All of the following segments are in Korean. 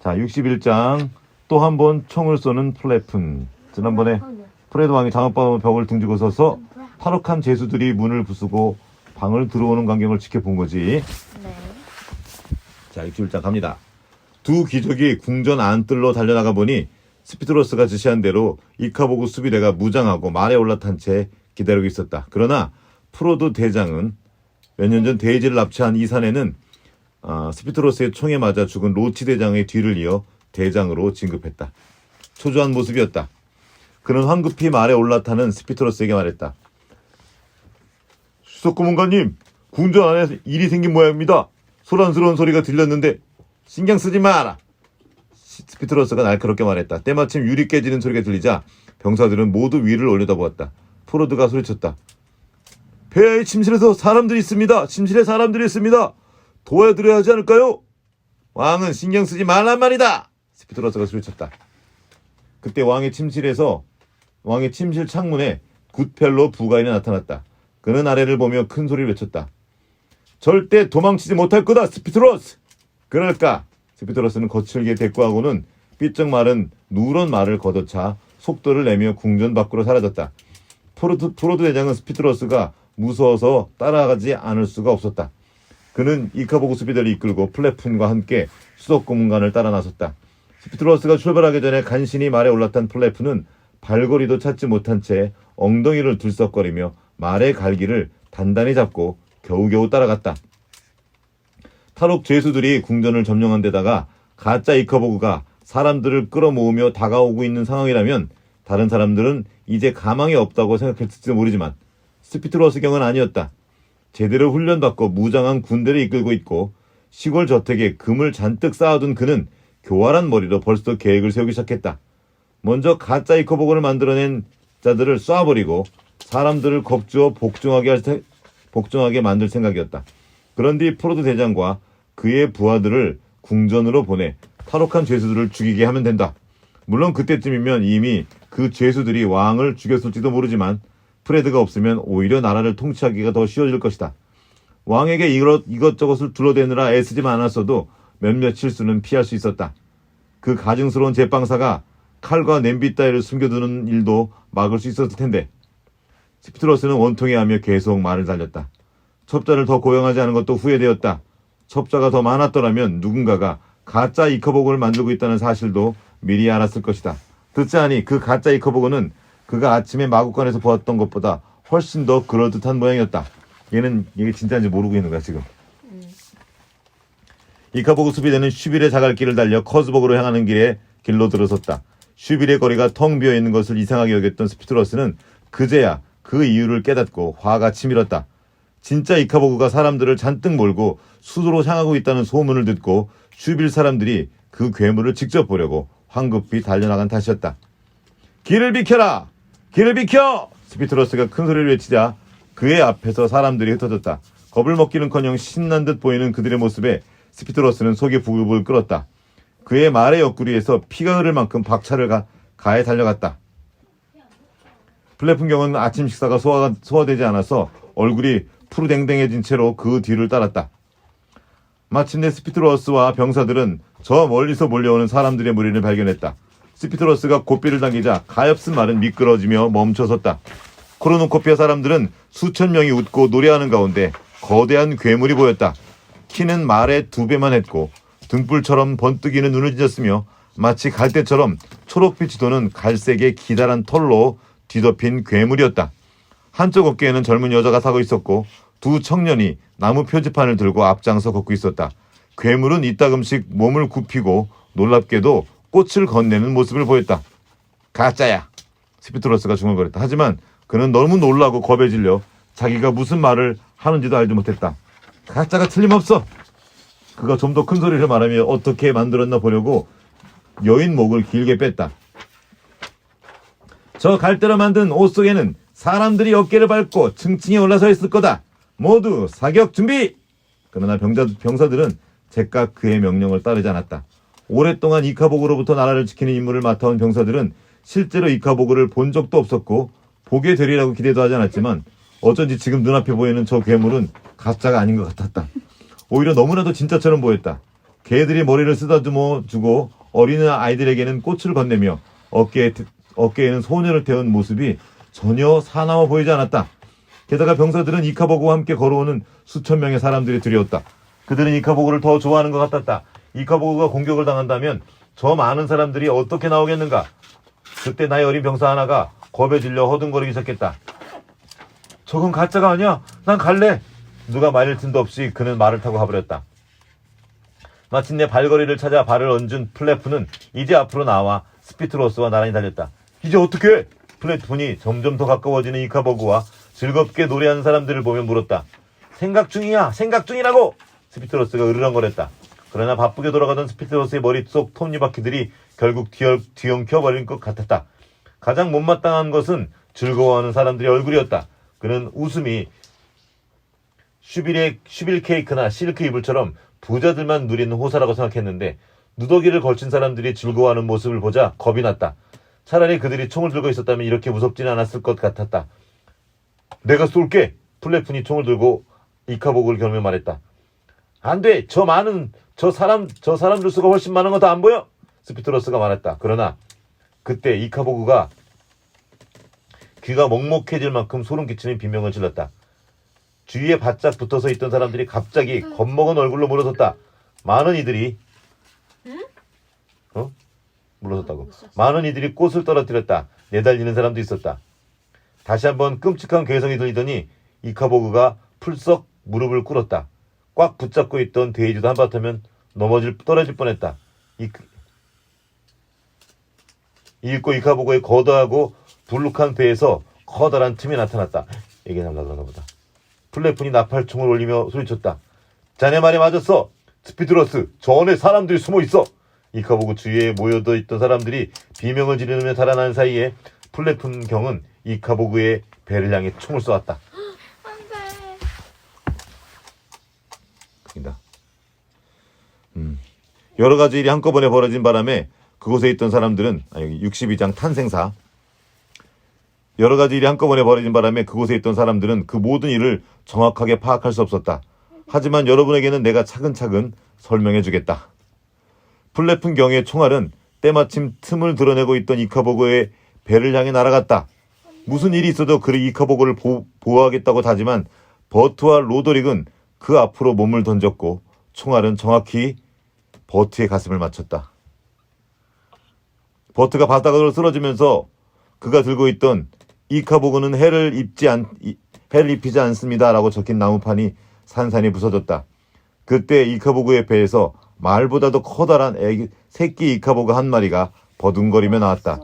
자, 61장. 또 한 번 총을 쏘는 플래푼. 지난번에 프레드 왕이 장엄방 벽을 등지고 서서 탈옥한 죄수들이 문을 부수고 방을 들어오는 광경을 지켜본 거지. 네. 자, 61장 갑니다. 두 귀족이 궁전 안뜰로 달려나가 보니 스피드로스가 지시한 대로 이카보그 수비대가 무장하고 말에 올라탄 채 기다리고 있었다. 그러나 프로도 대장은 몇 년 전 데이지를 납치한 이 사내는 스피드로스의 총에 맞아 죽은 로치 대장의 뒤를 이어 대장으로 진급했다. 초조한 모습이었다. 그는 황급히 말에 올라타는 스피드로스에게 말했다. 수석고문관님, 궁전 안에 일이 생긴 모양입니다. 소란스러운 소리가 들렸는데 신경 쓰지 마라. 스피드로스가 날카롭게 말했다. 때마침 유리 깨지는 소리가 들리자 병사들은 모두 위를 올려다보았다. 프로드가 소리쳤다. 폐하의 침실에서 사람들이 있습니다. 침실에 사람들이 있습니다. 도와드려야 하지 않을까요? 왕은 신경 쓰지 말란 말이다. 스피드로스가 소리쳤다. 그때 왕의 침실 창문에 굿펠로 부가인이 나타났다. 그는 아래를 보며 큰 소리를 외쳤다. 절대 도망치지 못할 거다, 스피드로스! 그럴까? 스피드로스는 거칠게 대꾸하고는 삐쩍 마른 누런 말을 걷어차 속도를 내며 궁전 밖으로 사라졌다. 프로드 대장은 스피드로스가 무서워서 따라가지 않을 수가 없었다. 그는 이카보그 수비대를 이끌고 플래푼과 함께 수석고문관을 따라 나섰다. 스피드로스가 출발하기 전에 간신히 말에 올라탄 플래푼은 발걸이도 찾지 못한 채 엉덩이를 들썩거리며 말의 갈기를 단단히 잡고 겨우겨우 따라갔다. 탈옥 죄수들이 궁전을 점령한 데다가 가짜 이카보그가 사람들을 끌어모으며 다가오고 있는 상황이라면 다른 사람들은 이제 가망이 없다고 생각했을지도 모르지만 스피드로스 경은 아니었다. 제대로 훈련받고 무장한 군대를 이끌고 있고 시골 저택에 금을 잔뜩 쌓아둔 그는 교활한 머리로 벌써 계획을 세우기 시작했다. 먼저 가짜 이카보그를 만들어낸 자들을 쏴버리고 사람들을 겁주어 복종하게 만들 생각이었다. 그런 뒤 프로드 대장과 그의 부하들을 궁전으로 보내 탈옥한 죄수들을 죽이게 하면 된다. 물론 그때쯤이면 이미 그 죄수들이 왕을 죽였을지도 모르지만 프레드가 없으면 오히려 나라를 통치하기가 더 쉬워질 것이다. 왕에게 이것저것을 둘러대느라 애쓰지만 않았어도 몇몇 실수는 피할 수 있었다. 그 가증스러운 제빵사가 칼과 냄비 따위를 숨겨두는 일도 막을 수 있었을 텐데 스피드로스는 원통해 하며 계속 말을 달렸다. 첩자를 더 고용하지 않은 것도 후회되었다. 첩자가 더 많았더라면 누군가가 가짜 이카보그를 만들고 있다는 사실도 미리 알았을 것이다. 듣자 하니 그 가짜 이카보그는 그가 아침에 마구간에서 보았던 것보다 훨씬 더 그럴듯한 모양이었다. 얘는 이게 진짜인지 모르고 있는 거야 지금. 이카보그 수비대는 슈빌의 자갈길을 달려 커즈버그로 향하는 길로 들어섰다. 슈빌의 거리가 텅 비어있는 것을 이상하게 여겼던 스피드로스는 그제야 그 이유를 깨닫고 화가 치밀었다. 진짜 이카보그가 사람들을 잔뜩 몰고 수도로 향하고 있다는 소문을 듣고 슈빌 사람들이 그 괴물을 직접 보려고 황급히 달려나간 탓이었다. 길을 비켜라! 길을 비켜! 스피드로스가 큰 소리를 외치자 그의 앞에서 사람들이 흩어졌다. 겁을 먹기는커녕 신난 듯 보이는 그들의 모습에 스피드로스는 속이 부글부글 끓었다. 그의 말의 옆구리에서 피가 흐를 만큼 박차를 가해 달려갔다. 플래푼경은 아침 식사가 소화되지 않아서 얼굴이 푸르댕댕해진 채로 그 뒤를 따랐다. 마침내 스피드로스와 병사들은 저 멀리서 몰려오는 사람들의 무리를 발견했다. 스피드로스가 고삐를 당기자 가엾은 말은 미끄러지며 멈춰섰다. 코르누코피아 사람들은 수천 명이 웃고 노래하는 가운데 거대한 괴물이 보였다. 키는 말의 2배만 했고 등불처럼 번뜩이는 눈을 찢었으며 마치 갈대처럼 초록빛이 도는 갈색의 기다란 털로 뒤덮인 괴물이었다. 한쪽 어깨에는 젊은 여자가 타고 있었고 두 청년이 나무 표지판을 들고 앞장서 걷고 있었다. 괴물은 이따금씩 몸을 굽히고 놀랍게도 꽃을 건네는 모습을 보였다. 가짜야! 스피드로스가 중얼거렸다. 하지만 그는 너무 놀라고 겁에 질려 자기가 무슨 말을 하는지도 알지 못했다. 가짜가 틀림없어! 그가 좀 더 큰 소리를 말하며 어떻게 만들었나 보려고 여인 목을 길게 뺐다. 저 갈대로 만든 옷 속에는 사람들이 어깨를 밟고 층층이 올라서 있을 거다. 모두 사격 준비! 그러나 병사들은 제각 그의 명령을 따르지 않았다. 오랫동안 이카보그로부터 나라를 지키는 임무를 맡아온 병사들은 실제로 이카보그를 본 적도 없었고 보게 되리라고 기대도 하지 않았지만 어쩐지 지금 눈앞에 보이는 저 괴물은 가짜가 아닌 것 같았다. 오히려 너무나도 진짜처럼 보였다. 개들이 머리를 쓰다듬어 주고 어린 아이들에게는 꽃을 건네며 어깨에는 소녀를 태운 모습이 전혀 사나워 보이지 않았다. 게다가 병사들은 이카보고와 함께 걸어오는 수천 명의 사람들이 두려웠다. 그들은 이카보고를 더 좋아하는 것 같았다. 이카보고가 공격을 당한다면 저 많은 사람들이 어떻게 나오겠는가? 그때 나이 어린 병사 하나가 겁에 질려 허둥거리기 시작했다. 저건 가짜가 아니야. 난 갈래. 누가 말릴 틈도 없이 그는 말을 타고 가버렸다. 마침내 발거리를 찾아 발을 얹은 플래프는 이제 앞으로 나와 스피트로스와 나란히 달렸다. 이제 어떻게 해? 플래프니 점점 더 가까워지는 이카보그와 즐겁게 노래하는 사람들을 보며 물었다. 생각 중이야. 생각 중이라고. 스피트로스가 으르렁거렸다. 그러나 바쁘게 돌아가던 스피트로스의 머릿속 톱니바퀴들이 결국 뒤엉켜버린 것 같았다. 가장 못마땅한 것은 즐거워하는 사람들의 얼굴이었다. 그는 웃음이 슈빌 케이크나 실크 이불처럼 부자들만 누리는 호사라고 생각했는데 누더기를 걸친 사람들이 즐거워하는 모습을 보자 겁이 났다. 차라리 그들이 총을 들고 있었다면 이렇게 무섭지는 않았을 것 같았다. 내가 쏠게. 플래푼이 총을 들고 이카보그를 겨누며 말했다. 안 돼. 저 사람들 수가 훨씬 많은 거 다 안 보여? 스피트로스가 말했다. 그러나 그때 이카보그가 귀가 먹먹해질 만큼 소름 끼치는 비명을 질렀다. 주위에 바짝 붙어서 있던 사람들이 갑자기 겁먹은 얼굴로 물러섰다. 많은 이들이 물러섰다고. 많은 이들이 꽃을 떨어뜨렸다. 내달리는 사람도 있었다. 다시 한번 끔찍한 괴성이 들리더니 이카보그가 풀썩 무릎을 꿇었다. 꽉 붙잡고 있던 데이지도 한바탕면 떨어질 뻔했다. 이윽고 이카보그의 거대하고 불룩한 배에서 커다란 틈이 나타났다. 이게 날라가나 보다. 플래푼이 나팔총을 올리며 소리쳤다. 자네 말이 맞았어. 스피드러스, 저 안에 사람들이 숨어 있어. 이카보그 주위에 모여져 있던 사람들이 비명을 지르며 달아나는 사이에 플래푼 경은 이카보그의 배를 향해 총을 쏘았다. 안 돼. 여러 가지 일이 한꺼번에 벌어진 바람에 그곳에 있던 사람들은 62장 탄생사. 여러 가지 일이 한꺼번에 벌어진 바람에 그곳에 있던 사람들은 그 모든 일을 정확하게 파악할 수 없었다. 하지만 여러분에게는 내가 차근차근 설명해 주겠다. 플래푼 경의 총알은 때마침 틈을 드러내고 있던 이카보그의 배를 향해 날아갔다. 무슨 일이 있어도 그를 이카보그를 보호하겠다고 다짐한 버트와 로더릭은 그 앞으로 몸을 던졌고 총알은 정확히 버트의 가슴을 맞췄다. 버트가 바닥으로 쓰러지면서 그가 들고 있던 이카보그는 해를 입히지 않습니다 라고 적힌 나무판이 산산이 부서졌다. 그때 이카보그의 배에서 말보다도 커다란 새끼 이카보그 한 마리가 버둥거리며 나왔다.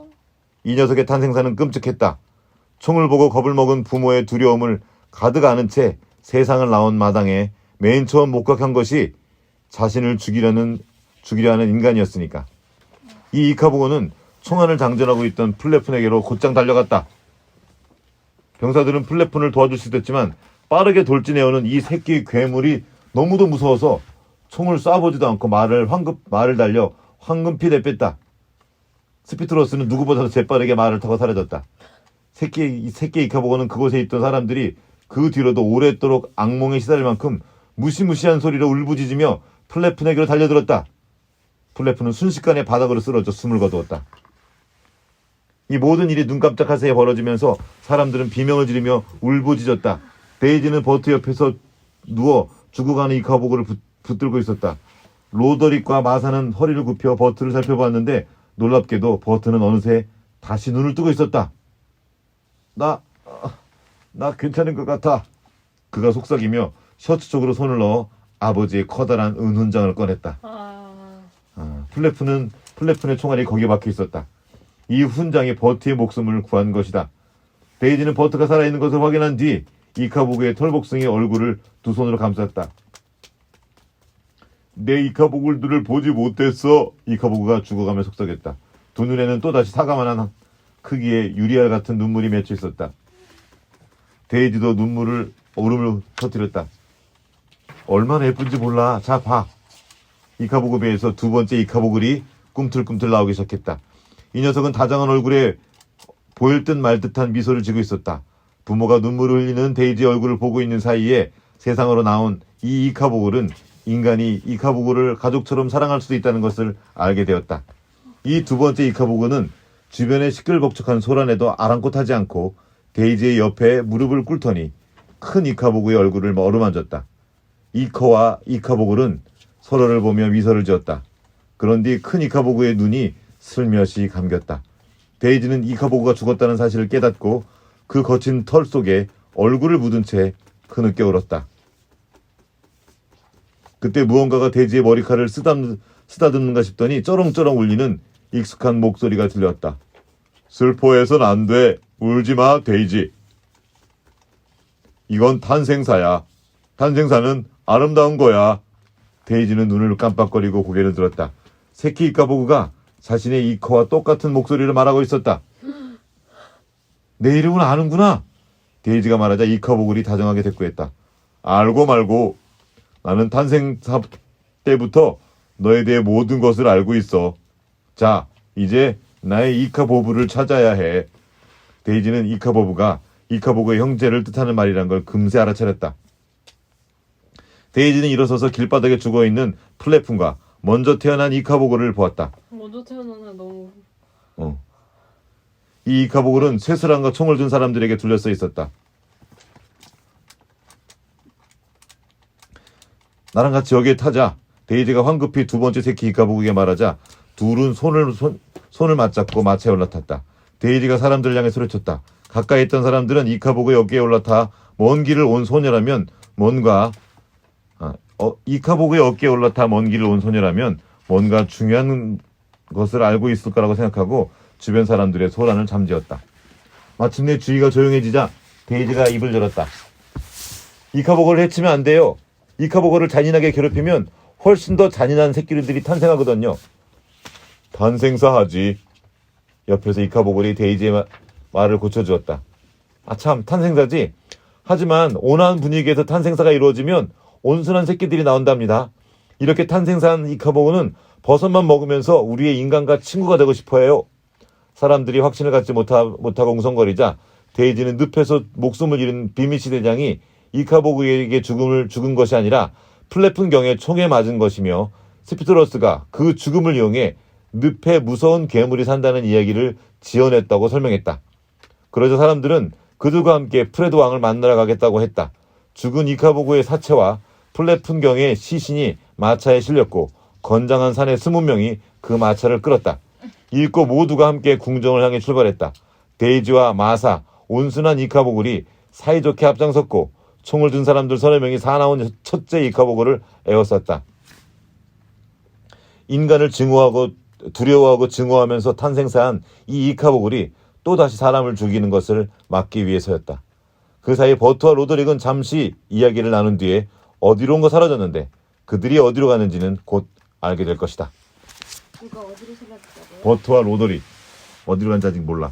이 녀석의 탄생사는 끔찍했다. 총을 보고 겁을 먹은 부모의 두려움을 가득 안은 채 세상을 나온 마당에 맨 처음 목격한 것이 자신을 죽이려 하는 인간이었으니까. 이 이카보그는 총알을 장전하고 있던 플래푼에게로 곧장 달려갔다. 병사들은 플래푼을 도와줄 수 있었지만 빠르게 돌진해오는 이 새끼 괴물이 너무도 무서워서 총을 쏴보지도 않고 말을 달려 황급히 내뺐다. 스피트로스는 누구보다도 재빠르게 말을 타고 사라졌다. 새끼 이카보고는 그곳에 있던 사람들이 그 뒤로도 오랫도록 악몽에 시달릴 만큼 무시무시한 소리로 울부짖으며 플래푼에게로 달려들었다. 플래푼은 순식간에 바닥으로 쓰러져 숨을 거두었다. 이 모든 일이 눈 깜짝할 새에 벌어지면서 사람들은 비명을 지르며 울부짖었다. 데이지는 버트 옆에서 누워 죽어가는 이카보그를 붙들고 있었다. 로더릭과 마사는 허리를 굽혀 버트를 살펴봤는데 놀랍게도 버트는 어느새 다시 눈을 뜨고 있었다. 나 괜찮은 것 같아. 그가 속삭이며 셔츠 쪽으로 손을 넣어 아버지의 커다란 은훈장을 꺼냈다. 플래푼의 총알이 거기에 박혀 있었다. 이 훈장이 버트의 목숨을 구한 것이다. 데이지는 버트가 살아있는 것을 확인한 뒤 이카보그의 털복숭이 얼굴을 두 손으로 감쌌다. 내 이카보그를 보지 못했어. 이카보그가 죽어가며 속삭였다. 두 눈에는 또다시 사과만한 크기의 유리알 같은 눈물이 맺혀 있었다. 데이지도 울음을 터뜨렸다. 얼마나 예쁜지 몰라. 자, 봐. 이카보그 배에서 두 번째 이카보글이 꿈틀꿈틀 나오기 시작했다. 이 녀석은 다정한 얼굴에 보일 듯 말 듯한 미소를 지고 있었다. 부모가 눈물을 흘리는 데이지의 얼굴을 보고 있는 사이에 세상으로 나온 이 이카보글은 인간이 이카보그를 가족처럼 사랑할 수도 있다는 것을 알게 되었다. 이 두 번째 이카보그는 주변에 시끌벅적한 소란에도 아랑곳하지 않고 데이지의 옆에 무릎을 꿇더니 큰 이카보그의 얼굴을 어루만졌다. 이커와 이카보그는 서로를 보며 미소를 지었다. 그런 뒤 큰 이카보그의 눈이 슬며시 감겼다. 데이지는 이카보그가 죽었다는 사실을 깨닫고 그 거친 털 속에 얼굴을 묻은 채 흐느껴 울었다. 그때 무언가가 데이지의 머리카락을 쓰다듬는가 싶더니 쩌렁쩌렁 울리는 익숙한 목소리가 들렸다. 슬퍼해선 안 돼. 울지 마, 데이지. 이건 탄생사야. 탄생사는 아름다운 거야. 데이지는 눈을 깜빡거리고 고개를 들었다. 새끼 이카보그가 자신의 이커와 똑같은 목소리를 말하고 있었다. 내 이름은 아는구나. 데이지가 말하자 이카보글이 다정하게 대꾸했다. 알고 말고. 나는 탄생사 때부터 너에 대해 모든 것을 알고 있어. 자, 이제 나의 이카보브를 찾아야 해. 데이지는 이카보브가 이카보그의 형제를 뜻하는 말이란 걸 금세 알아차렸다. 데이지는 일어서서 길바닥에 죽어있는 플래푼과 먼저 태어난 이카보그를 보았다. 먼저 태어나는 너무... 이 이카보글은 쇠사람과 총을 든 사람들에게 둘러싸여 있었다. 나랑 같이 여기에 타자. 데이지가 황급히 두 번째 새끼 이카보그에게 말하자 둘은 손을 맞잡고 마차에 올라탔다. 데이지가 사람들을 향해 소리쳤다. 가까이 있던 사람들은 이카보그의 어깨에 올라타 먼 길을 온 소녀라면 이카보그의 어깨에 올라타 먼 길을 온 소녀라면 뭔가 중요한 것을 알고 있을 거라고 생각하고 주변 사람들의 소란을 잠재웠다. 마침내 주위가 조용해지자 데이지가 입을 열었다. 이카보그를 해치면 안 돼요. 이카보그를 잔인하게 괴롭히면 훨씬 더 잔인한 새끼들이 탄생하거든요. 탄생사 하지. 옆에서 이카보글이 데이지의 말을 고쳐주었다. 참, 탄생사지. 하지만 온화한 분위기에서 탄생사가 이루어지면 온순한 새끼들이 나온답니다. 이렇게 탄생사한 이카보그는 버섯만 먹으면서 우리의 인간과 친구가 되고 싶어해요. 사람들이 확신을 갖지 못하고 웅성거리자 데이지는 늪에서 목숨을 잃은 비미시 대장이 이카보그에게 죽은 것이 아니라 플래푼 경에 총에 맞은 것이며 스피트러스가 그 죽음을 이용해 늪에 무서운 괴물이 산다는 이야기를 지어냈다고 설명했다. 그러자 사람들은 그들과 함께 프레드 왕을 만나러 가겠다고 했다. 죽은 이카보그의 사체와 플래푼 경의 시신이 마차에 실렸고 건장한 사내 20명이 그 마차를 끌었다. 읽고 모두가 함께 궁정을 향해 출발했다. 데이지와 마사, 온순한 이카보글이 사이좋게 앞장섰고 총을 든 사람들 30명이 사나운 첫째 이카보글을 에워쌌다. 인간을 두려워하고 증오하면서 탄생사한 이 이카보글이 또다시 사람을 죽이는 것을 막기 위해서였다. 그 사이 버트와 로드릭은 잠시 이야기를 나눈 뒤에 어디론가 사라졌는데 그들이 어디로 가는지는 곧 알게 될 것이다. 누가 어디로 사라졌다고요? 버트와 로드릭 어디로 간지 아직 몰라.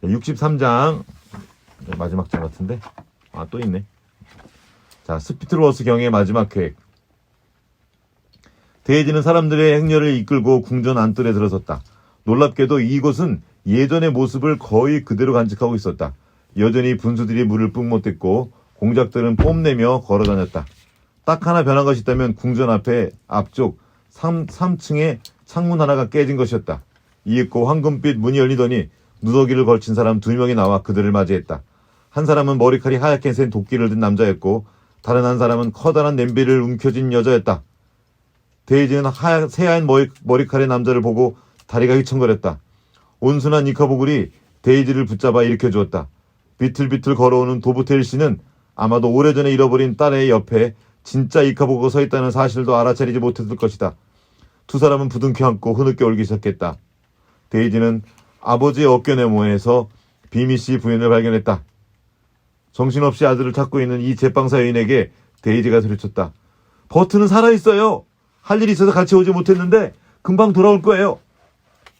63장 마지막 장 같은데 또 있네. 자, 스피트로스 경의 마지막 계획. 데이지는 사람들의 행렬을 이끌고 궁전 안뜰에 들어섰다. 놀랍게도 이곳은 예전의 모습을 거의 그대로 간직하고 있었다. 여전히 분수들이 물을 뿜 못했고 공작들은 뽐내며 걸어다녔다. 딱 하나 변한 것이 있다면 궁전 앞쪽 3층에 창문 하나가 깨진 것이었다. 이윽고 황금빛 문이 열리더니 누더기를 걸친 사람 2명이 나와 그들을 맞이했다. 한 사람은 머리칼이 하얗게 센 도끼를 든 남자였고 다른 한 사람은 커다란 냄비를 움켜쥔 여자였다. 데이지는 새하얀 머리칼의 남자를 보고 다리가 휘청거렸다. 온순한 이카보글이 데이지를 붙잡아 일으켜주었다. 비틀비틀 걸어오는 도브테일 씨는 아마도 오래전에 잃어버린 딸의 옆에 진짜 이카보그가 서 있다는 사실도 알아차리지 못했을 것이다. 두 사람은 부둥켜 안고 흐느껴 울기 시작했다. 데이지는 아버지의 어깨너머에서 비미씨 부인을 발견했다. 정신없이 아들을 찾고 있는 이 제빵사 여인에게 데이지가 소리쳤다. 버트는 살아있어요. 할 일이 있어서 같이 오지 못했는데 금방 돌아올 거예요.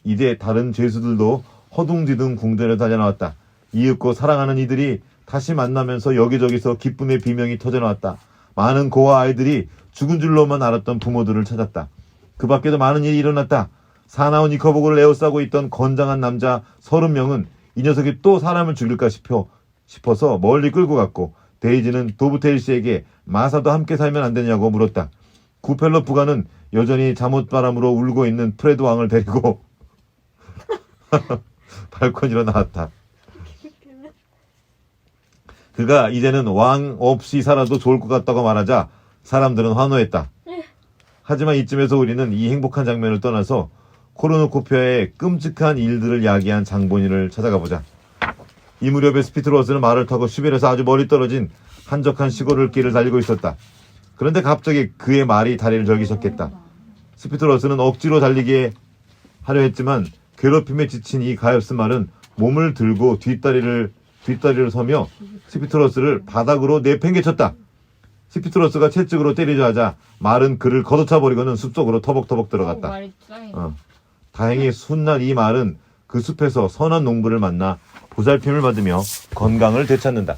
이제 다른 죄수들도 허둥지둥 궁전에 다녀나왔다. 이윽고 사랑하는 이들이 다시 만나면서 여기저기서 기쁨의 비명이 터져나왔다. 많은 고아 아이들이 죽은 줄로만 알았던 부모들을 찾았다. 그 밖에도 많은 일이 일어났다. 사나운 이카보그를 에워싸고 있던 건장한 남자 30명은 이 녀석이 또 사람을 죽일까 싶어서 멀리 끌고 갔고 데이지는 도브테일 씨에게 마사도 함께 살면 안 되냐고 물었다. 구펠러 부가는 여전히 잠옷바람으로 울고 있는 프레드 왕을 데리고 발코니로 나왔다. 그가 이제는 왕 없이 살아도 좋을 것 같다고 말하자 사람들은 환호했다. 하지만 이쯤에서 우리는 이 행복한 장면을 떠나서 코르누코피아의 끔찍한 일들을 야기한 장본인을 찾아가 보자. 이 무렵에 스피트로스는 말을 타고 슈벨에서 아주 멀리 떨어진 한적한 시골을 길을 달리고 있었다. 그런데 갑자기 그의 말이 다리를 절기 시작했다. 스피트로스는 억지로 달리게 하려 했지만 괴롭힘에 지친 이 가엾은 말은 몸을 들고 뒷다리를 서며 스피트로스를 바닥으로 내팽개쳤다. 스피트로스가 채찍으로 때리려 하자 말은 그를 걷어차버리고는 숲속으로 터벅터벅 들어갔다. 말이 짱이네. 다행히 훗날 이 말은 그 숲에서 선한 농부를 만나 보살핌을 받으며 건강을 되찾는다.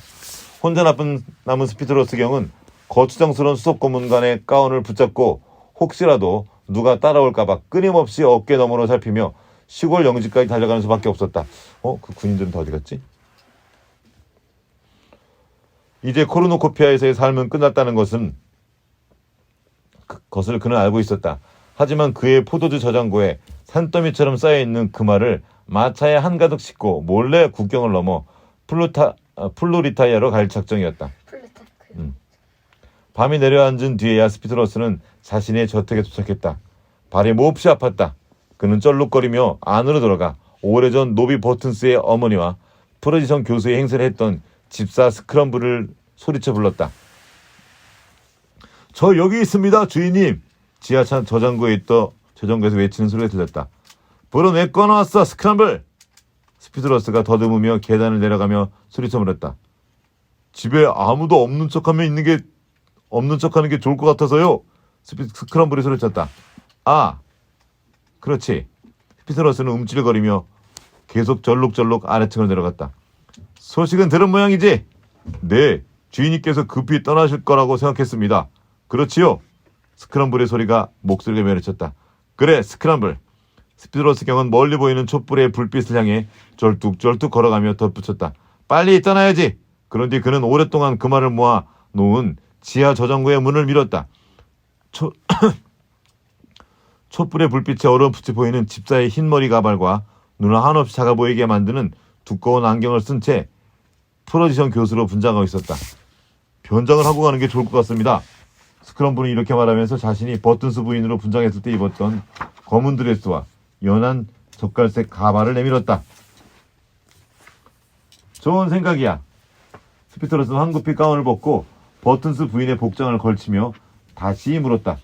혼자 남은 스피트로스 경은 거추장스러운 수석 고문관의 가운을 붙잡고 혹시라도 누가 따라올까봐 끊임없이 어깨 너머로 살피며 시골 영지까지 달려가는 수밖에 없었다. 그 군인들은 다 어디 갔지? 이제 코르누코피아에서의 삶은 끝났다는 것을 그는 알고 있었다. 하지만 그의 포도주 저장고에 산더미처럼 쌓여있는 그 말을 마차에 한가득 싣고 몰래 국경을 넘어 플로리타이아로 갈 작정이었다. 밤이 내려앉은 뒤에야 스피트로스는 자신의 저택에 도착했다. 발이 몹시 아팠다. 그는 쩔룩거리며 안으로 들어가 오래전 노비 버튼스의 어머니와 프로지션 교수의 행세를 했던 집사 스크럼블을 소리쳐 불렀다. 저 여기 있습니다, 주인님. 지하차 저장고에서 외치는 소리가 들렸다. 불은 왜 꺼놓았어, 스크럼블? 스피트로스가 더듬으며 계단을 내려가며 소리쳐 물었다. 집에 아무도 없는 척하는 게 좋을 것 같아서요. 스크럼블이 소리쳤다. 아, 그렇지. 스피트로스는 움찔거리며 계속 절룩절룩 아래층으로 내려갔다. 소식은 들은 모양이지? 네, 주인님께서 급히 떠나실 거라고 생각했습니다. 그렇지요? 스크럼블의 소리가 목소리가 메르쳤다. 그래, 스크럼블. 스피트로스 경은 멀리 보이는 촛불의 불빛을 향해 절뚝절뚝 걸어가며 덧붙였다. 빨리 떠나야지. 그런 뒤 그는 오랫동안 그 말을 모아 놓은 지하 저장고의 문을 밀었다. 촛불의 불빛에 어렴풋이 보이는 집사의 흰머리 가발과 눈을 한없이 작아 보이게 만드는 두꺼운 안경을 쓴 채 프로지션 교수로 분장하고 있었다. 변장을 하고 가는 게 좋을 것 같습니다. 스크럼블은 이렇게 말하면서 자신이 버튼스 부인으로 분장했을 때 입었던 검은 드레스와 연한 젓갈색 가발을 내밀었다. 좋은 생각이야. 스피트로스는 황급히 가운을 벗고 버튼스 부인의 복장을 걸치며 다시 물었다.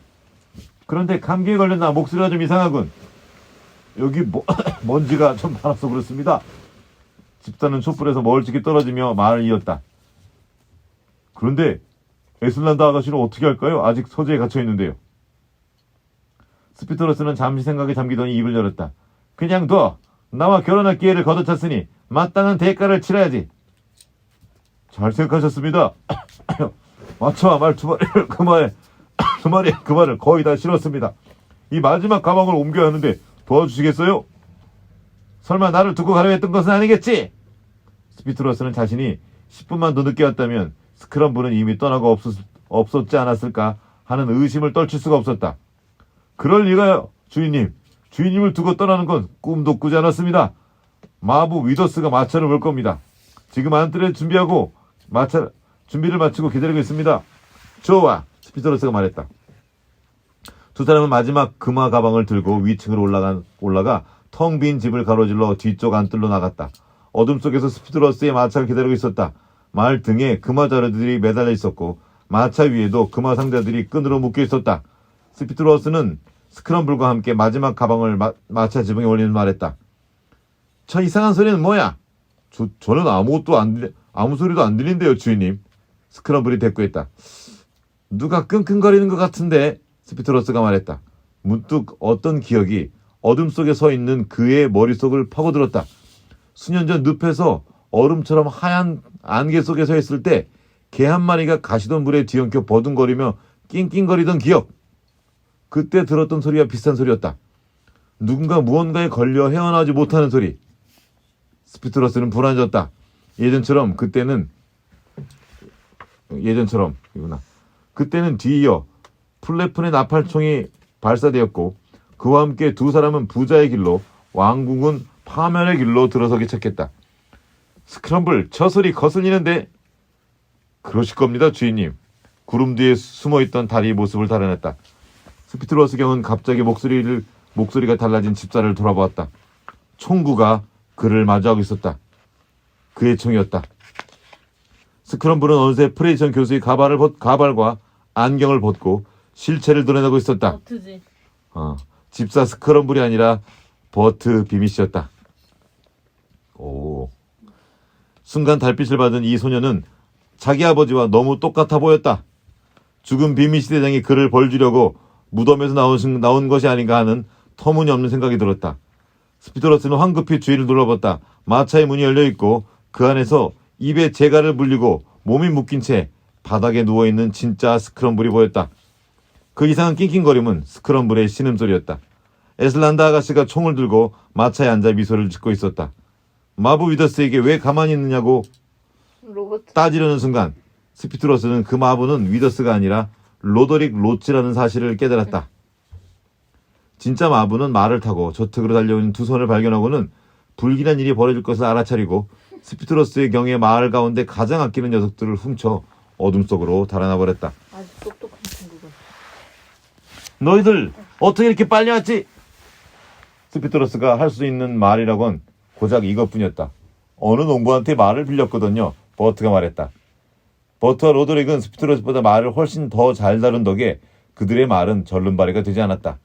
그런데 감기에 걸렸나 목소리가 좀 이상하군. 여기 먼지가 좀 많아서 그렇습니다. 집사는 촛불에서 멀찍이 떨어지며 말을 이었다. 그런데 에슬란드 아가씨는 어떻게 할까요? 아직 서재에 갇혀 있는데요. 스피트로스는 잠시 생각에 잠기더니 입을 열었다. 그냥 둬. 나와 결혼할 기회를 거둬찼으니 마땅한 대가를 치러야지. 잘 생각하셨습니다. 마차와 말투말을 그 말을 거의 다 실었습니다. 이 마지막 가방을 옮겨야 하는데 도와주시겠어요? 설마 나를 두고 가려 했던 것은 아니겠지? 스피트로스는 자신이 10분만 더 늦게 왔다면 스크럼블은 이미 떠나고 없었지 않았을까 하는 의심을 떨칠 수가 없었다. 그럴 리가요, 주인님. 주인님을 두고 떠나는 건 꿈도 꾸지 않았습니다. 마부 위더스가 마차를 몰 겁니다. 지금 안뜰에 준비를 마치고 기다리고 있습니다. 좋아, 스피트로스가 말했다. 두 사람은 마지막 금화 가방을 들고 위층으로 올라가 텅 빈 집을 가로질러 뒤쪽 안뜰로 나갔다. 어둠 속에서 스피트로스의 마차가 기다리고 있었다. 말 등에 금화 자루들이 매달려 있었고 마차 위에도 금화 상자들이 끈으로 묶여 있었다. 스피트로스는 스크럼블과 함께 마지막 가방을 마차 지붕에 올리는 말했다. 저 이상한 소리는 뭐야? 저는 아무 소리도 안 들린대요, 주인님. 스크럼블이 대꾸했다. 누가 끙끙거리는 것 같은데? 스피트로스가 말했다. 문득 어떤 기억이 어둠 속에 서 있는 그의 머릿속을 파고들었다. 수년 전 늪에서 얼음처럼 하얀 안개 속에 서 있을 때 개 한 마리가 가시던 물에 뒤엉켜 버둥거리며 낑낑거리던 기억. 그때 들었던 소리와 비슷한 소리였다. 누군가 무언가에 걸려 헤어나오지 못하는 소리. 스피트로스는 불안해졌다. 예전처럼 그때는 예전처럼 이구나. 그때는 뒤이어 플래픈의 나팔총이 발사되었고 그와 함께 두 사람은 부자의 길로 왕국은 파멸의 길로 들어서기 시작했다. 스크럼블 저소리 거슬리는데 그러실 겁니다 주인님. 구름 뒤에 숨어있던 달이 모습을 드러냈다. 스피트로스 경은 갑자기 목소리가 달라진 집사를 돌아보았다. 총구가 그를 마주하고 있었다. 그의 총이었다. 스크럼블은 어느새 프레이션 교수의 가발과 안경을 벗고 실체를 드러내고 있었다. 버트지. 집사 스크럼블이 아니라 버트 비밋이었다. 오. 순간 달빛을 받은 이 소녀는 자기 아버지와 너무 똑같아 보였다. 죽은 비밋 대장이 그를 벌주려고 무덤에서 나온 것이 아닌가 하는 터무니없는 생각이 들었다. 스피트러스는 황급히 주위를 둘러봤다. 마차의 문이 열려있고 그 안에서 입에 재갈을 물리고 몸이 묶인 채 바닥에 누워있는 진짜 스크럼블이 보였다. 그 이상한 낑낑거림은 스크럼블의 신음소리였다. 에슬란다 아가씨가 총을 들고 마차에 앉아 미소를 짓고 있었다. 마부 위더스에게 왜 가만히 있느냐고 로버트. 따지려는 순간 스피트러스는 그 마부는 위더스가 아니라 로더릭 로치라는 사실을 깨달았다. 진짜 마부는 말을 타고 저택으로 달려오는 두 손을 발견하고는 불길한 일이 벌어질 것을 알아차리고 스피트러스의 경에 마을 가운데 가장 아끼는 녀석들을 훔쳐 어둠 속으로 달아나 버렸다. 아주 똑똑한 친구가. 너희들 어떻게 이렇게 빨리 왔지? 스피트러스가 할 수 있는 말이라곤 고작 이것뿐이었다. 어느 농부한테 말을 빌렸거든요. 버트가 말했다. 버트와 로드릭은 스피트러스보다 말을 훨씬 더 잘 다룬 덕에 그들의 말은 절름발이가 되지 않았다.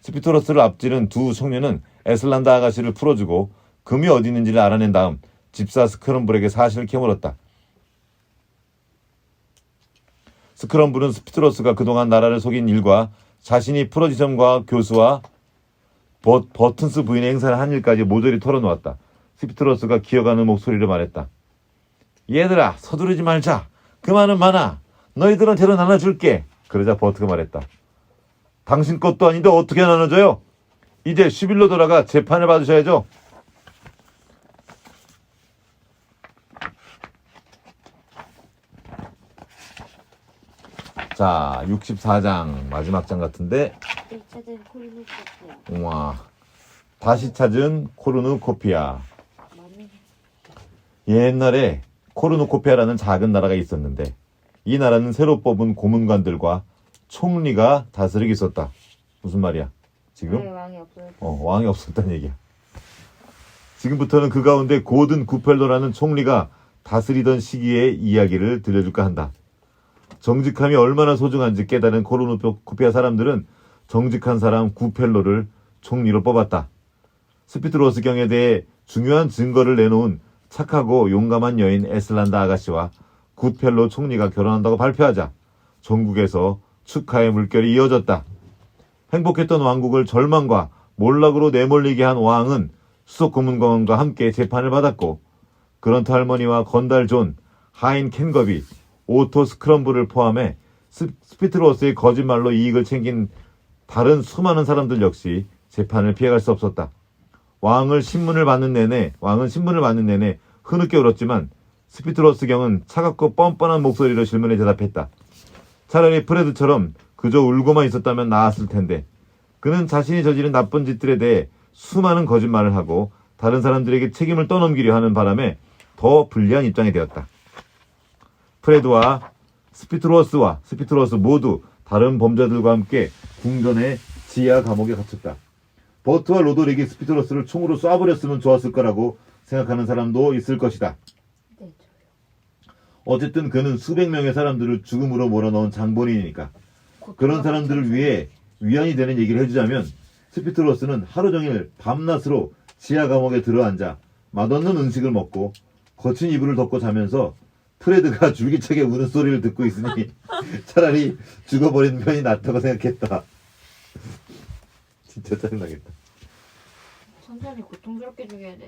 스피트러스를 앞지른 두 청년은 에슬란다 아가씨를 풀어주고 금이 어디 있는지를 알아낸 다음 집사 스크럼블에게 사실을 캐물었다. 스크럼블은 스피트러스가 그동안 나라를 속인 일과 자신이 프로지점과 교수와 버튼스 부인의 행사를 한 일까지 모조리 털어놓았다. 스피트러스가 기어가는 목소리로 말했다. 얘들아 서두르지 말자. 그 말은 많아. 너희들한테로 나눠줄게. 그러자 버트가 말했다. 당신 것도 아닌데 어떻게 나눠줘요? 이제 11로 돌아가 재판을 받으셔야죠. 자, 64장 마지막 장 같은데 찾은 코르누코피아. 우와. 다시 찾은 코르누코피아. 맞네. 옛날에 코르누코피아라는 작은 나라가 있었는데 이 나라는 새로 뽑은 고문관들과 총리가 다스리고 있었다. 무슨 말이야? 지금? 왕이 없어요. 왕이 없었다는 얘기야. 지금부터는 그 가운데 고든 구펠로라는 총리가 다스리던 시기의 이야기를 들려줄까 한다. 정직함이 얼마나 소중한지 깨달은 코르누코피아 사람들은 정직한 사람 구펠로를 총리로 뽑았다. 스피트로스 경에 대해 중요한 증거를 내놓은 착하고 용감한 여인 에슬란다 아가씨와 구펠로 총리가 결혼한다고 발표하자 전국에서 축하의 물결이 이어졌다. 행복했던 왕국을 절망과 몰락으로 내몰리게 한 왕은 수석 고문관과 함께 재판을 받았고 그런트 할머니와 건달 존, 하인 캔거비, 오토 스크럼블을 포함해 스피트로스의 거짓말로 이익을 챙긴 다른 수많은 사람들 역시 재판을 피해갈 수 없었다. 왕은 신문을 받는 내내 흐느껴 울었지만 스피트로스 경은 차갑고 뻔뻔한 목소리로 질문에 대답했다. 차라리 프레드처럼 그저 울고만 있었다면 나았을 텐데 그는 자신이 저지른 나쁜 짓들에 대해 수많은 거짓말을 하고 다른 사람들에게 책임을 떠넘기려 하는 바람에 더 불리한 입장이 되었다. 프레드와 스피트로스 모두 다른 범죄들과 함께 궁전의 지하 감옥에 갇혔다. 버트와 로드릭이 스피트로스를 총으로 쏴버렸으면 좋았을 거라고 생각하는 사람도 있을 것이다. 네, 어쨌든 그는 수백 명의 사람들을 죽음으로 몰아넣은 장본인이니까. 그런 사람들을 위해 위안이 되는 얘기를 해주자면 스피트로스는 하루 종일 밤낮으로 지하 감옥에 들어앉아 맛없는 음식을 먹고 거친 이불을 덮고 자면서 프레드가 줄기차게 우는 소리를 듣고 있으니 차라리 죽어버리는 편이 낫다고 생각했다. 진짜 짜증나겠다. 천천히 고통스럽게 죽여야 돼.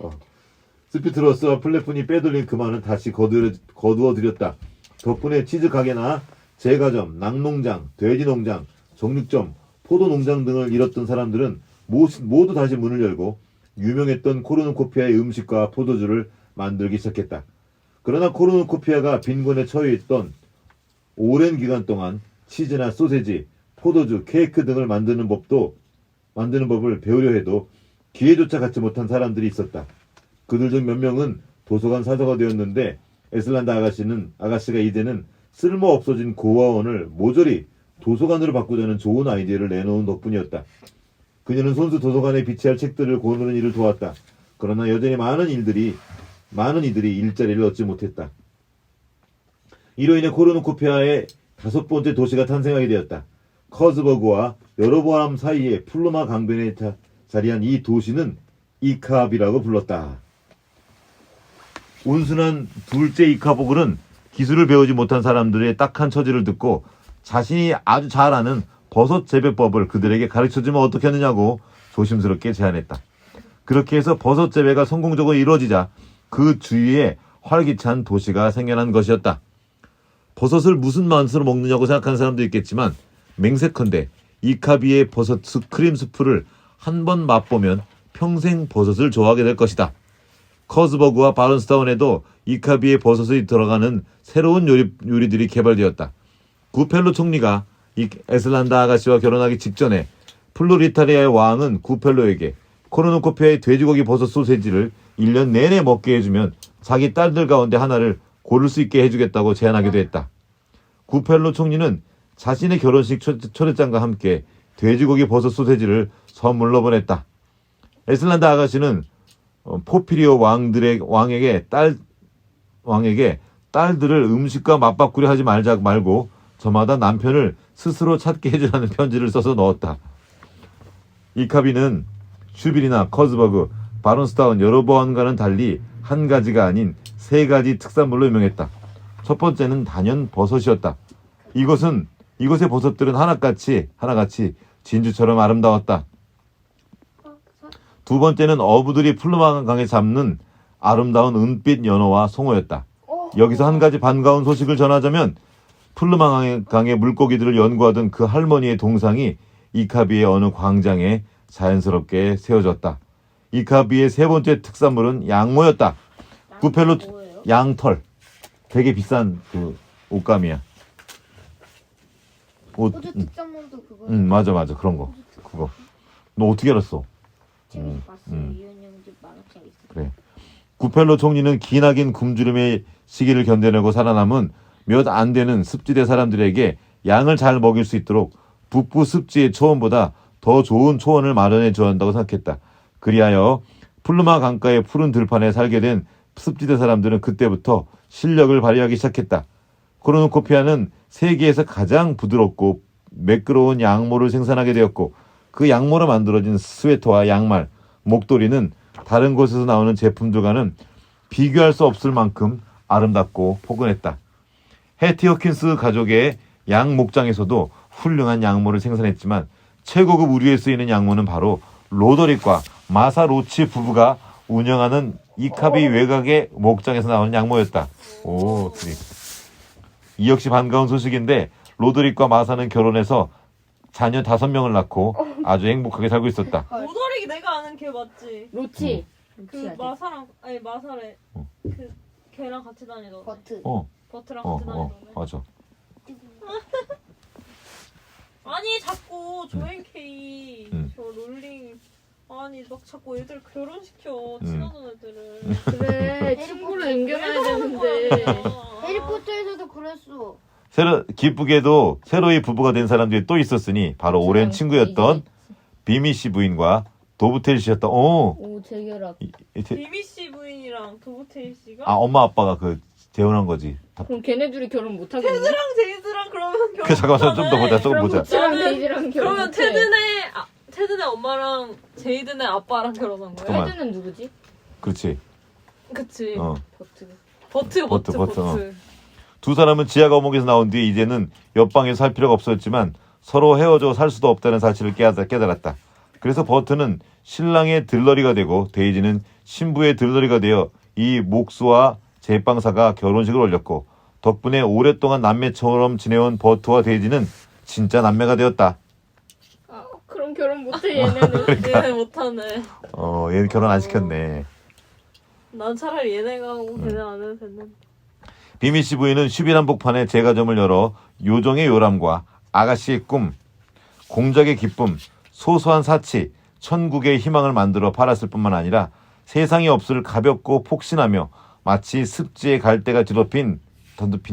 스피트로스와 플래푼이 빼돌린 그 말은 다시 거두어들였다. 덕분에 치즈 가게나 제과점, 낙농장, 돼지농장, 정육점, 포도농장 등을 잃었던 사람들은 모두 다시 문을 열고 유명했던 코르누코피아의 음식과 포도주를 만들기 시작했다. 그러나 코르누코피아가 빈곤에 처해 있던 오랜 기간 동안 치즈나 소세지, 포도주, 케이크 등을 만드는 법을 배우려 해도 기회조차 갖지 못한 사람들이 있었다. 그들 중 몇 명은 도서관 사서가 되었는데 에슬란다 아가씨가 이제는 쓸모 없어진 고아원을 모조리 도서관으로 바꾸자는 좋은 아이디어를 내놓은 덕분이었다. 그녀는 손수 도서관에 비치할 책들을 고르는 일을 도왔다. 그러나 여전히 많은 이들이 일자리를 얻지 못했다. 이로 인해 코르누코피아의 5번째 도시가 탄생하게 되었다. 커즈버그와 여로보암 사이에 플루마 강변에 자리한 이 도시는 이카비라고 불렀다. 온순한 둘째 이카보글은 기술을 배우지 못한 사람들의 딱한 처지를 듣고 자신이 아주 잘 아는 버섯 재배법을 그들에게 가르쳐주면 어떻게 하느냐고 조심스럽게 제안했다. 그렇게 해서 버섯 재배가 성공적으로 이루어지자 그 주위에 활기찬 도시가 생겨난 것이었다. 버섯을 무슨 맛으로 먹느냐고 생각하는 사람도 있겠지만 맹세컨대 이카비의 버섯 크림 수프를 한 번 맛보면 평생 버섯을 좋아하게 될 것이다. 커즈버그와 바른스타운에도 이카비의 버섯이 들어가는 새로운 요리들이 개발되었다. 구펠로 총리가 에슬란다 아가씨와 결혼하기 직전에 플로리타리아의 왕은 구펠로에게 코르누코피아의 돼지고기 버섯 소세지를 1년 내내 먹게 해주면 자기 딸들 가운데 하나를 고를 수 있게 해주겠다고 제안하기도 했다. 구펠로 총리는 자신의 결혼식 초대장과 함께 돼지고기 버섯 소세지를 선물로 보냈다. 에슬란다 아가씨는 포피리오 왕에게 딸들을 음식과 맞바꾸려 하지 말고 저마다 남편을 스스로 찾게 해주라는 편지를 써서 넣었다. 이카비는 슈빌이나 커즈버그, 바론스타운 여러 번과는 달리 한 가지가 아닌 3가지 특산물로 유명했다. 첫 번째는 단연 버섯이었다. 이곳의 버섯들은 하나같이 진주처럼 아름다웠다. 두 번째는 어부들이 플루마강에 잡는 아름다운 은빛 연어와 송어였다. 여기서 한 가지 반가운 소식을 전하자면 플루마강의 물고기들을 연구하던 그 할머니의 동상이 이카비의 어느 광장에 자연스럽게 세워졌다. 이카비의 3번째 특산물은 양모였다. 구펠로 양털. 되게 비싼 그 옷감이야. 호주 특산물도 그거. 맞아 그런 거. 그거. 너 어떻게 알았어? 재밌게 봤어요. 이은영집 만화책 있어. 그래. 구펠로 총리는 기나긴 굶주림의 시기를 견뎌내고 살아남은 몇 안 되는 습지대 사람들에게 양을 잘 먹일 수 있도록 북부 습지의 초원보다 더 좋은 초원을 마련해 줘야 한다고 생각했다. 그리하여 플루마 강가의 푸른 들판에 살게 된 습지대 사람들은 그때부터 실력을 발휘하기 시작했다. 코르누코피아는 세계에서 가장 부드럽고 매끄러운 양모를 생산하게 되었고 그 양모로 만들어진 스웨터와 양말, 목도리는 다른 곳에서 나오는 제품들과는 비교할 수 없을 만큼 아름답고 포근했다. 해티 허킨스 가족의 양 목장에서도 훌륭한 양모를 생산했지만 최고급 의류에 쓰이는 양모는 바로 로더릭과 마사 로치 부부가 운영하는 이카비 외곽의 목장에서 나오는 양모였다. 오, 이 역시 반가운 소식인데 로드릭과 마사는 결혼해서 자녀 5명을 낳고 아주 행복하게 살고 있었다. 로더릭이 내가 아는 걔 맞지? 로치. 그 마사래 그 걔랑 같이 다니던 버트. 버트랑 같이 다니던 맞아. 아니 자꾸 조앤케이 저 롤링 아니 막 자꾸 애들 결혼시켜 친하던 애들을 그래 친구를 옮겨놔야 되는데. 해리포터에서도 그랬어. 기쁘게도 새로이 부부가 된 사람들이 또 있었으니 바로 오랜 친구였던 비미 씨 부인과 도브텔 씨였던 오 재결합. 비비 씨 부인이랑 도브테일 씨가 엄마 아빠가 재혼한 거지. 그럼 걔네들이 결혼 못 하겠네. 테드랑 데이즈랑 그러면 결혼 잠깐만 좀 더 보자. 조금 보자. 로치랑 데이지랑 결혼. 그러면 테드네 엄마랑 제이드네 아빠랑 결혼한 거야? 잠깐만. 헤드는 누구지? 그렇지. 그치 버트. 버트. 두 사람은 지하 감옥에서 나온 뒤에 이제는 옆방에서 살 필요가 없었지만 서로 헤어져 살 수도 없다는 사실을 깨달았다. 그래서 버트는 신랑의 들러리가 되고 데이지는 신부의 들러리가 되어 이 목수와 제빵사가 결혼식을 올렸고 덕분에 오랫동안 남매처럼 지내온 버트와 데이지는 진짜 남매가 되었다. 그럼 결혼 못해 얘네는. 얘네 못하네. 얘는 결혼 안 시켰네. 난 차라리 얘네가 하고 걔네 안 해도 됐는데. 비미씨 부인은 슈빌 한복판에 제과점을 열어 요정의 요람과 아가씨의 꿈, 공작의 기쁨, 소소한 사치, 천국의 희망을 만들어 팔았을 뿐만 아니라 세상에 없을 가볍고 폭신하며 마치 습지의 갈대가 더럽힌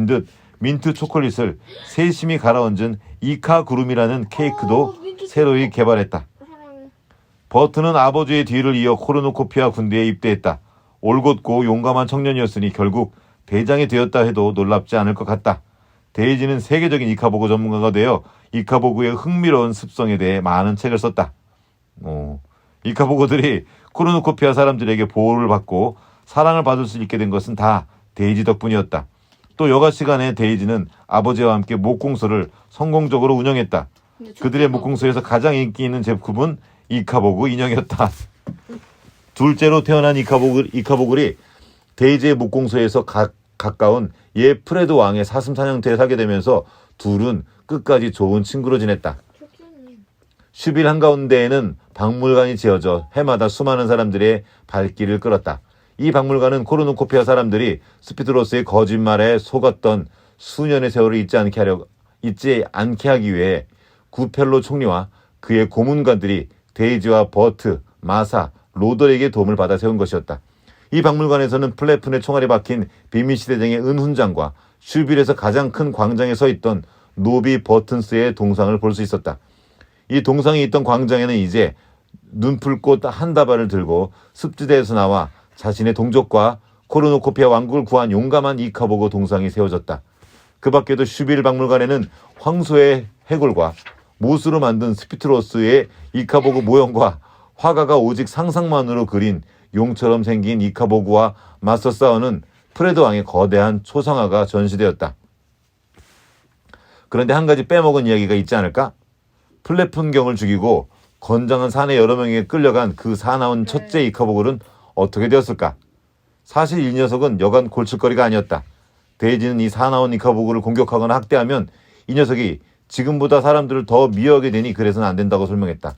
듯 민트 초콜릿을 세심히 갈아얹은 이카 구름이라는 케이크도 새로이 개발했다. 버튼은 아버지의 뒤를 이어 코르누코피아 군대에 입대했다. 올곧고 용감한 청년이었으니 결국 대장이 되었다 해도 놀랍지 않을 것 같다. 데이지는 세계적인 이카보그 전문가가 되어 이카보그의 흥미로운 습성에 대해 많은 책을 썼다. 이카보그들이 코르누코피아 사람들에게 보호를 받고 사랑을 받을 수 있게 된 것은 다 데이지 덕분이었다. 또 여가 시간에 데이지는 아버지와 함께 목공소를 성공적으로 운영했다. 그들의 목공소에서 가장 인기 있는 제품은 이카보그 인형이었다. 둘째로 태어난 이카보글이 데이지의 목공소에서 가까운 프레드 왕의 사슴 사냥터에 살게 되면서 둘은 끝까지 좋은 친구로 지냈다. 슈빌 한가운데에는 박물관이 지어져 해마다 수많은 사람들의 발길을 끌었다. 이 박물관은 코르누코피아 사람들이 스피드로스의 거짓말에 속았던 수년의 세월을 잊지 않게 하기 위해 구펠로 총리와 그의 고문관들이 데이지와 버트, 마사, 로더에게 도움을 받아 세운 것이었다. 이 박물관에서는 플래픈의 총알이 박힌 비밀시대장의 은훈장과 슈빌에서 가장 큰 광장에 서 있던 노비 버튼스의 동상을 볼 수 있었다. 이 동상이 있던 광장에는 이제 눈풀꽃 한 다발을 들고 습지대에서 나와 자신의 동족과 코르누코피아 왕국을 구한 용감한 이카보그 동상이 세워졌다. 그 밖에도 슈빌 박물관에는 황소의 해골과 못으로 만든 스피트로스의 이카보그 모형과 화가가 오직 상상만으로 그린 용처럼 생긴 이카보그와 맞서 싸우는 프레드 왕의 거대한 초상화가 전시되었다. 그런데 한 가지 빼먹은 이야기가 있지 않을까? 플레푼경을 죽이고 건장한 사내 여러 명에게 끌려간 그 사나운 첫째 이카보글은 어떻게 되었을까? 사실 이 녀석은 여간 골칫거리가 아니었다. 데이지는 이 사나운 이카보글을 공격하거나 학대하면 이 녀석이 지금보다 사람들을 더 미워하게 되니 그래서는 안 된다고 설명했다.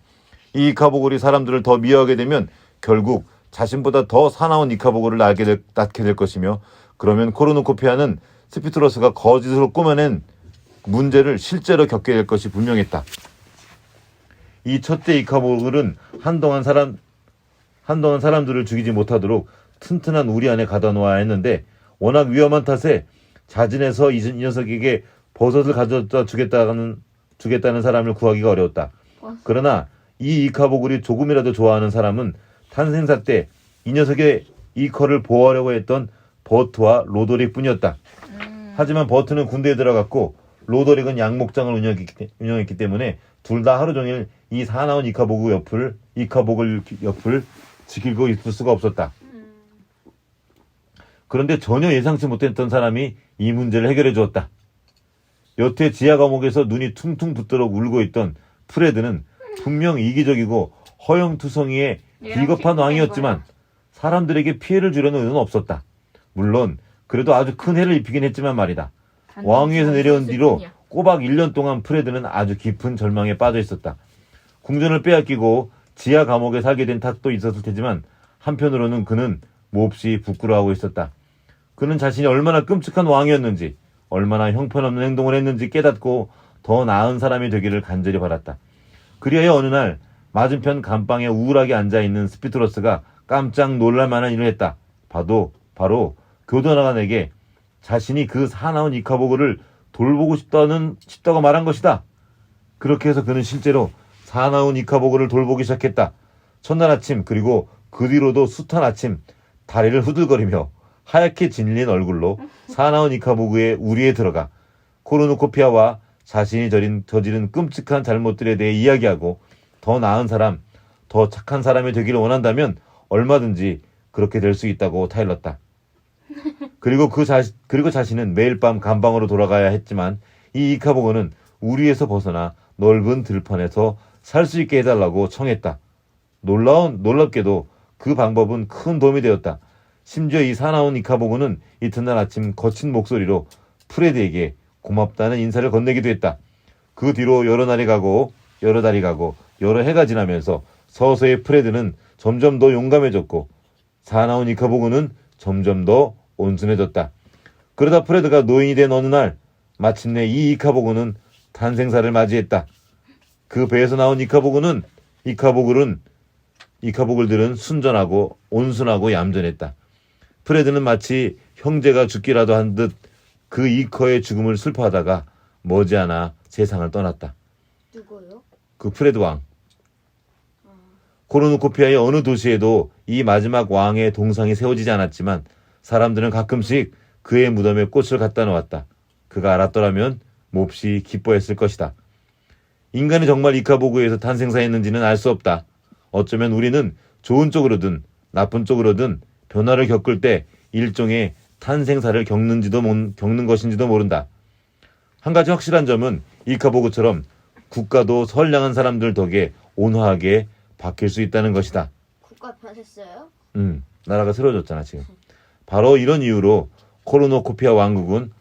이 이카보글이 사람들을 더 미워하게 되면 결국 자신보다 더 사나운 이카보글을 낳게 될 것이며, 그러면 코르누코피아는 스피트로스가 거짓으로 꾸며낸 문제를 실제로 겪게 될 것이 분명했다. 이 첫째 이카보글은 한동안 사람들을 죽이지 못하도록 튼튼한 우리 안에 가둬 놓아야 했는데 워낙 위험한 탓에 자진해서 이 녀석에게 버섯을 가져다 주겠다는 사람을 구하기가 어려웠다. 그러나 이 이카보글이 조금이라도 좋아하는 사람은 탄생사 때 이 녀석의 이커를 보호하려고 했던 버트와 로더릭 뿐이었다. 하지만 버트는 군대에 들어갔고 로더릭은 양목장을 운영했기 때문에 둘 다 하루 종일 이 사나운 이카보글 옆을 지키고 있을 수가 없었다. 그런데 전혀 예상치 못했던 사람이 이 문제를 해결해 주었다. 여태 지하 감옥에서 눈이 퉁퉁 붓도록 울고 있던 프레드는 분명 이기적이고 허영투성이의 비겁한 왕이었지만 사람들에게 피해를 주려는 의도는 없었다. 물론 그래도 아주 큰 해를 입히긴 했지만 말이다. 왕위에서 내려온 뒤로 꼬박 1년 동안 프레드는 아주 깊은 절망에 빠져 있었다. 궁전을 빼앗기고 지하 감옥에 살게 된 탓도 있었을 테지만 한편으로는 그는 몹시 부끄러워하고 있었다. 그는 자신이 얼마나 끔찍한 왕이었는지, 얼마나 형편없는 행동을 했는지 깨닫고 더 나은 사람이 되기를 간절히 바랐다. 그리하여 어느 날 맞은편 감방에 우울하게 앉아있는 스피트로스가 깜짝 놀랄만한 일을 했다. 바로 교도관에게 자신이 그 사나운 이카보그를 돌보고 싶다고 말한 것이다. 그렇게 해서 그는 실제로 사나운 이카보그를 돌보기 시작했다. 첫날 아침, 그리고 그 뒤로도 숱한 아침 다리를 후들거리며 하얗게 질린 얼굴로 사나운 이카보그의 우리에 들어가 코르누코피아와 자신이 저지른 끔찍한 잘못들에 대해 이야기하고 더 나은 사람, 더 착한 사람이 되기를 원한다면 얼마든지 그렇게 될 수 있다고 타일렀다. 그리고 자신은 매일 밤 감방으로 돌아가야 했지만 이 이카보그는 우리에서 벗어나 넓은 들판에서 살 수 있게 해달라고 청했다. 놀랍게도 그 방법은 큰 도움이 되었다. 심지어 이 사나운 이카보그는 이튿날 아침 거친 목소리로 프레드에게 고맙다는 인사를 건네기도 했다. 그 뒤로 여러 달이 가고 여러 해가 지나면서 서서히 프레드는 점점 더 용감해졌고 사나운 이카보그는 점점 더 온순해졌다. 그러다 프레드가 노인이 된 어느 날 마침내 이 이카보그는 탄생사를 맞이했다. 그 배에서 나온 이카보글들은 순전하고 온순하고 얌전했다. 프레드는 마치 형제가 죽기라도 한 듯 그 이커의 죽음을 슬퍼하다가 머지않아 세상을 떠났다. 누구요? 그 프레드 왕. 코르누코피아의 어느 도시에도 이 마지막 왕의 동상이 세워지지 않았지만 사람들은 가끔씩 그의 무덤에 꽃을 갖다 놓았다. 그가 알았더라면 몹시 기뻐했을 것이다. 인간이 정말 이카보그에서 탄생사했는지는 알 수 없다. 어쩌면 우리는 좋은 쪽으로든 나쁜 쪽으로든 변화를 겪을 때 일종의 탄생사를 겪는 것인지도 모른다. 한 가지 확실한 점은 이카보그처럼 국가도 선량한 사람들 덕에 온화하게 바뀔 수 있다는 것이다. 국가 변했어요? 나라가 새로워졌잖아 지금. 바로 이런 이유로 코르노코피아 왕국은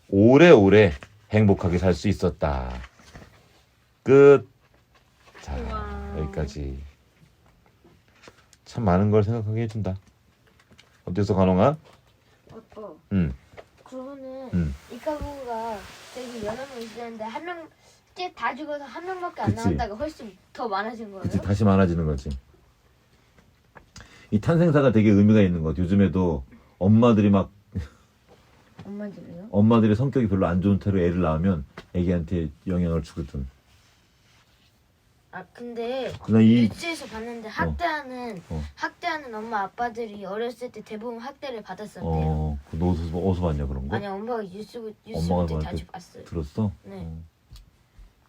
오래오래 행복하게 살 수 있었다. 끝. 자, 우와. 여기까지. 참 많은 걸 생각하게 해준다. 어땠어, 간홍아? 그러면은 이카보가 저기 여러 명 있었는데 한 명 이제 다 죽어서 한 명밖에 안 그치. 남았다가 훨씬 더 많아진 거예요? 그치, 다시 많아지는 거지. 이 탄생사가 되게 의미가 있는 것. 요즘에도 엄마들이 엄마들이요? 엄마들의 성격이 별로 안 좋은 태로 애를 낳으면 애기한테 영향을 주거든. 아 근데 그냥 이 뉴스에서 봤는데 학대하는 엄마 아빠들이 어렸을 때 대부분 학대를 받았었대요. 너 어디서 봤냐 그런 거? 아니 엄마가 뉴스 엄마가 때 볼 자주 때 봤어요. 들었어? 네.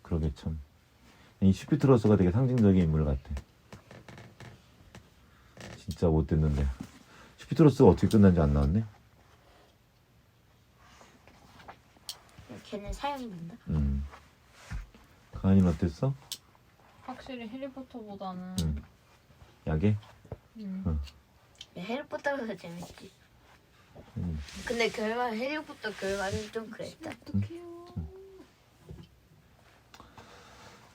그러게 참. 이 슈피트러스가 되게 상징적인 인물 같아. 진짜 못됐는데. 슈피트러스가 어떻게 끝난지 안 나왔네? 걔는 사형된다. 가은이는 어땠어? 확실히 해리포터보다는 약에? 해리포터가 더 재밌지. 근데 해리포터 결말은 좀 그랬다.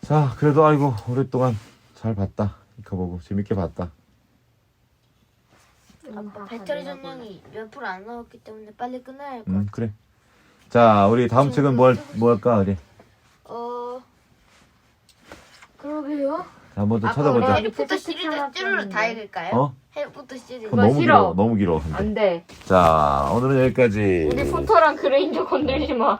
자, 그래도 아이고 오랫동안 잘 봤다. 이카보고 재밌게 봤다. 아빠 배터리 전량이 몇 프로 안 나왔기 때문에 빨리 끝나야 할 것 같아. 그래. 자, 우리 다음 책은 뭐 할까? 그래. 그러게요. 자, 한번 더 아빠 우리 찾아보자. 해리포터 시리즈 쭈루루 다 읽을까요? 어? 해리포터 시리즈. 너무 싫어. 길어. 너무 길어. 안 돼. 자, 오늘은 여기까지. 우리 포터랑 그레인저 건들지 마.